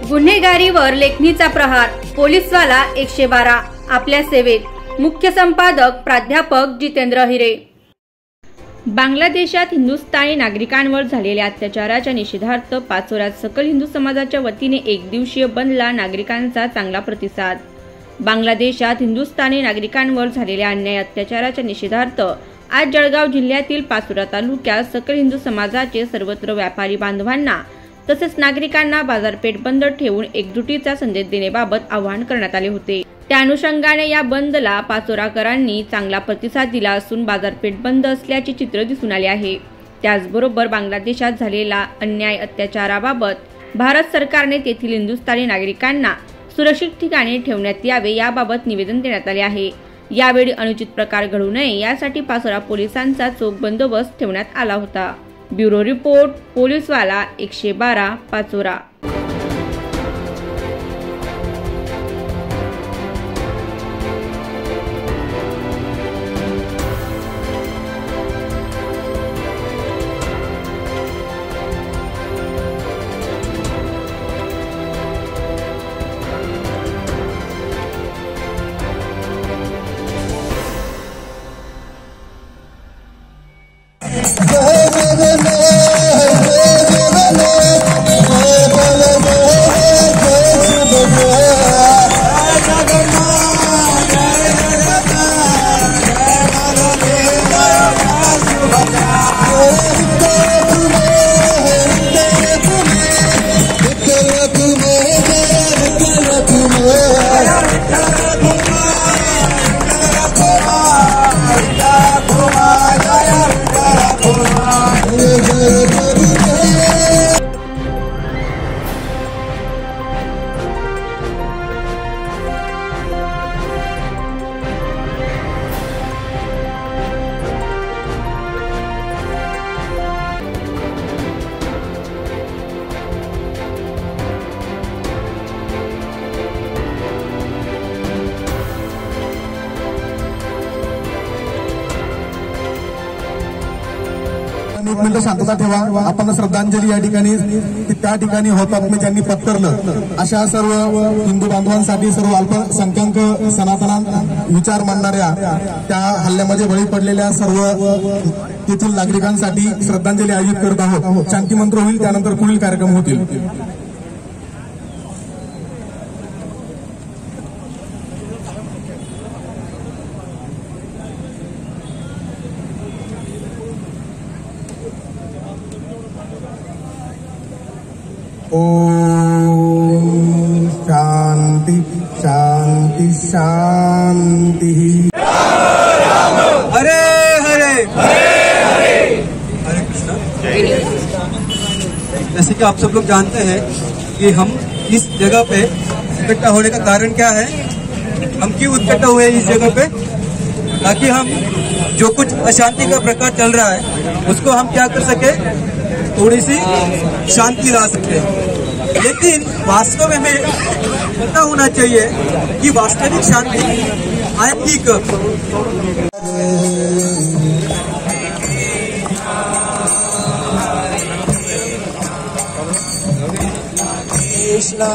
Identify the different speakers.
Speaker 1: गुन्हेगारीवर लेखणीचा प्रहार, पोलीसवाला 112 आपल्या सेवेत। मुख्य संपादक प्राध्यापक जितेंद्र हिरे। बांगलादेशात हिंदुस्थानी नागरिकांवर झालेल्या अत्याचाराच्या निषेधार्थ पाचोऱ्यात सकल हिंदू समाजाच्या वतीने एक दिवसीय बंदला नागरिकांचा चांगला प्रतिसाद। बांगलादेशात हिंदुस्थानी नागरिकांवर झालेल्या अन्याय अत्याचाराच्या निषेधार्थ आज जळगाव जिल्ह्यातील पाचोरा तालुक्यात सकल हिंदू समाजाचे सर्वत्र व्यापारी बांधवांना तसेच नागरिकांना बाजारपेठ बंद ठेवून एकजुटीचा संदेश देण्याबाबत आवाहन करण्यात आले होते। त्या अनुषंगाने या बंदला पाचोराकरांनी चांगला प्रतिसाद दिला असून बाजारपेठ बंद असल्याचे चित्र दिसून आले आहे। त्याचबरोबर बांगलादेशात झालेला अन्याय अत्याचाराबाबत भारत सरकारने तेथील हिंदुस्थानी नागरिकांना सुरक्षित ठिकाणी ठेवण्यात यावे याबाबत निवेदन देण्यात आले आहे। यावेळी अनुचित प्रकार घडू नये यासाठी पाचोरा पोलिसांचा चोख बंदोबस्त ठेवण्यात आला होता। ब्युरो रिपोर्ट, पोलीसवाला 112 पाचोरा।
Speaker 2: एक मिनिट शांतता ठेवा। आपण श्रद्धांजली या ठिकाणी त्या ठिकाणी होतात मी ज्यांनी पत्करलं अशा सर्व हिंदू बांधवांसाठी, सर्व अल्पसंख्याक सनातन विचार मांडणाऱ्या त्या हल्ल्यामध्ये बळी पडलेल्या सर्व तेथील नागरिकांसाठी श्रद्धांजली आयोजित करत आहोत। शांती मंत्र होईल, त्यानंतर पुढील कार्यक्रम होतील। ओम शांति शांति शांति।
Speaker 3: हरे हरे हरे कृष्णा। जैसे कि आप सब लोग जानते हैं कि हम इस जगह पे इकट्ठा होने का कारण क्या है, हम क्यों इकट्ठा हुए इस जगह पे, ताकि हम जो कुछ अशांति का प्रकार चल रहा है उसको हम क्या कर सके, थोड़ी सी शांति ला सकते हैं। लेकिन वास्तव में हमें पता होना चाहिए कि वास्तविक शांति आएगी कब। कृष्णा